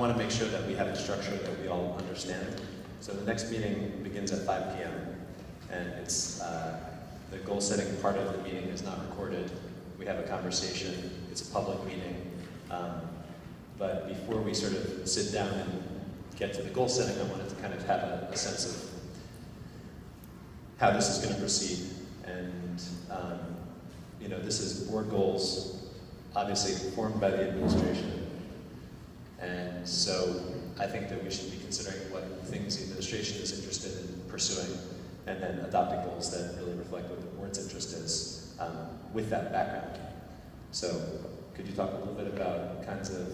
want to make sure that we have a structure that we all understand. So the next meeting begins at 5 p.m. and it's the goal setting part of the meeting is not recorded. We have a conversation. It's a public meeting. But before we sort of sit down and get to the goal setting, I wanted to kind of have a sense of how this is going to proceed. And you know, this is board goals, obviously formed by the administration. And so I think that we should be considering what things the administration is interested in pursuing, and then adopting goals that really reflect what the board's interest is with that background. So could you talk a little bit about kinds of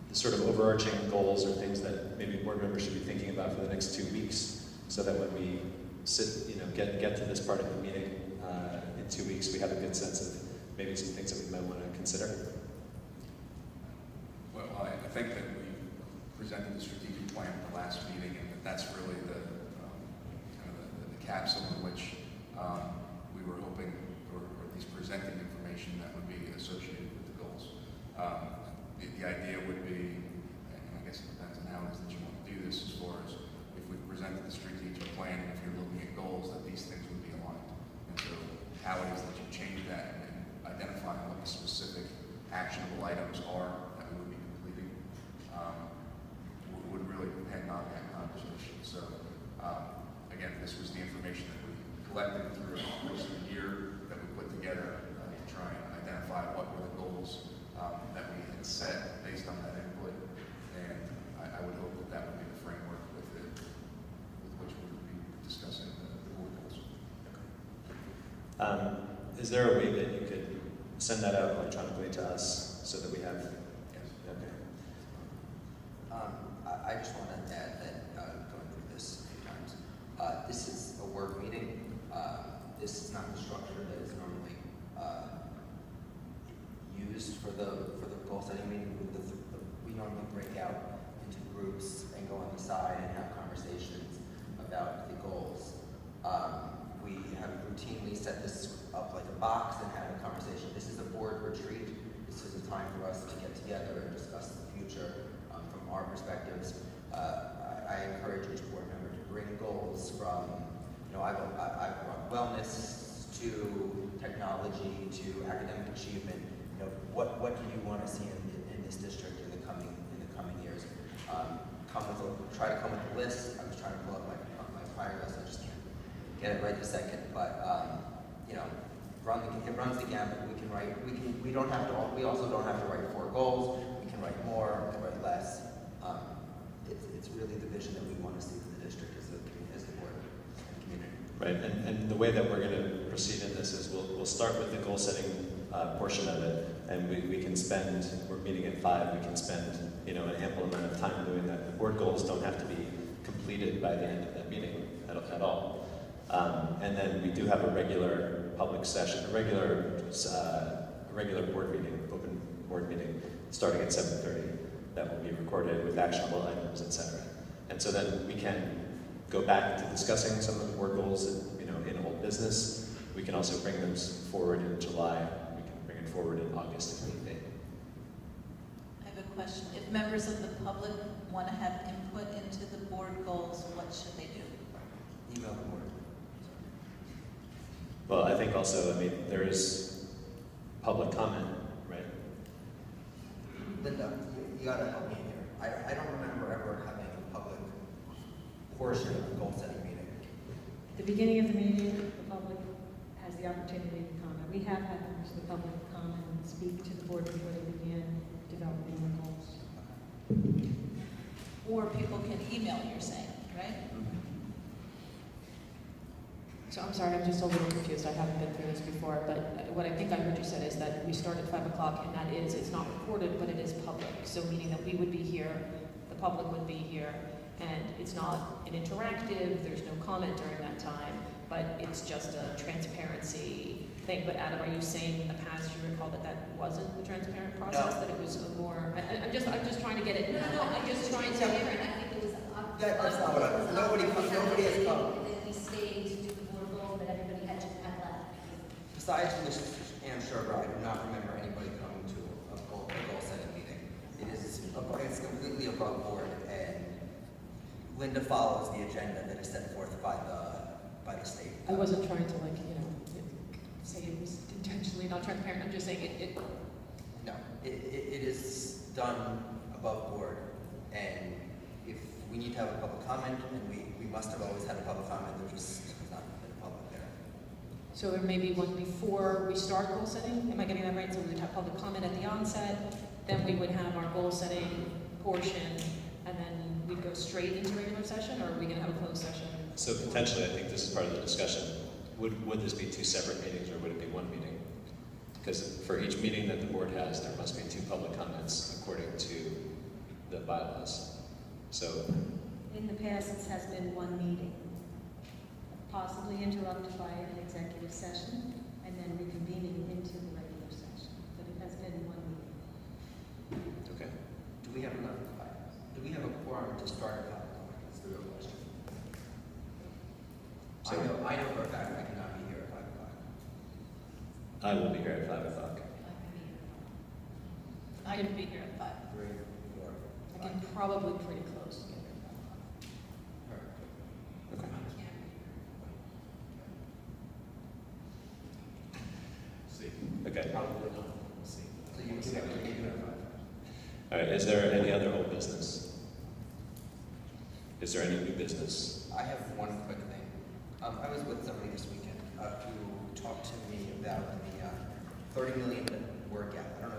the sort of overarching goals or things that maybe board members should be thinking about for the next 2 weeks, so that when we sit, you know, get to this part of the meeting in 2 weeks, we have a good sense of maybe some things that we might want to consider? Well, I think that we presented the strategic plan at the last meeting, and that's really the kind of the capsule in which we were hoping, or at least presenting information that would be associated with the goals. The idea would be, and I guess it depends on how it is that you want to do this, as far as if we presented the strategic plan, and if you're looking at goals, that these things would be aligned. And so how it is that you change that and identify what the specific actionable items are that we would be completing would really depend on that conversation. So again, this was the information that we collected through the course of the year that we put together to try and identify what were the goals that we had set based on that input. And I would hope that that would be the framework with which we would be discussing the board goals. Is there a way that you could send that out electronically to us so that we have? Yes. Okay. I just want to add that, going through this a few times, this is a work meeting. This is not the structure that is normally used for the goal setting meeting. We normally break out into groups and go on the side and have conversations about the goals. We have routinely set this up like a box and have a conversation. This is a board retreat. This is a time for us to get together and discuss the future from our perspectives. I encourage each board member to bring goals from, you know, I've brought wellness to technology to academic achievement. You know, what do you want to see in this district in the coming years? Try to come with a list. I was trying to pull up my prior list. I just can't get it right this second. But you know, it runs the gamut. We can write. We don't have to. We also don't have to write 4 goals. We can write more. We can write less. It's really the vision that we want to see for the district as the board and community. Right, and the way that we're going to proceed in this is we'll start with the goal setting portion of it, and we can spend, we're meeting at 5, we can spend, you know, an ample amount of time doing that. The board goals don't have to be completed by the end of that meeting at all. And then we do have a regular public session, a regular board meeting, open board meeting, starting at 7:30. That will be recorded with actionable items, etc. And so then we can go back to discussing some of the board goals, you know, in old business. We can also bring them forward in July. We can bring it forward in August if need be. I have a question. If members of the public want to have input into the board goals, what should they do? Email the board. Well, I think also, I mean, there is public comment, right? Linda, you gotta help me here. I don't remember ever having a public portion of the goal setting meeting. At the beginning of the meeting, the public has the opportunity to comment. We have had members of the public comment and speak to the board before they begin developing the goals. Or people can email, you're saying, right? So I'm sorry, I'm just a little confused. I haven't been through this before, but what I think I heard you said is that we start at 5 o'clock, and that is, it's not recorded, but it is public. So meaning that we would be here, the public would be here, and it's not an interactive, there's no comment during that time, but it's just a transparency thing. But Adam, are you saying in the past you recall that that wasn't the transparent process? No. That it was a more, I'm just trying to get it. No, I'm just trying to hear it. I think it was That's not what nobody has come. And then we stayed to do the board goal, but everybody had left. Besides Mrs. Ann Sherber, I do not remember anybody coming to a goal setting meeting. It is, it's above board, and Linda follows the agenda that is set forth by the state. I wasn't trying to say it was intentionally not transparent, I'm just saying it No, it is done above board, and if we need to have a public comment, and we must have always had a public comment, there just has not been a public there. So there may be one before we start goal setting, am I getting that right? So we would have public comment at the onset, then we would have our goal setting portion, and then we'd go straight into regular session, or are we gonna have a closed session? So potentially, I think this is part of the discussion. Would this be two separate meetings, or would it be one meeting? Because for each meeting that the board has, there must be two public comments according to the bylaws. So, In the past, it has been one meeting, possibly interrupted by an executive session, and then reconvening into the regular session. But it has been one meeting. okay. Do we have enough? Do we have a quorum to start a public comment? That's the real question. So- I know for a fact I cannot be here at 5 o'clock. I will be here at 5 o'clock. I can be here at 5. 3, 4, I 5. can probably pretty close to get there. Okay. Okay. Probably not. We'll see. So you can be here at 5. All right, is there any other old business? Is there any new business? I have one quick thing. I was with somebody this weekend who talked to me about the $30 million work gap. I don't know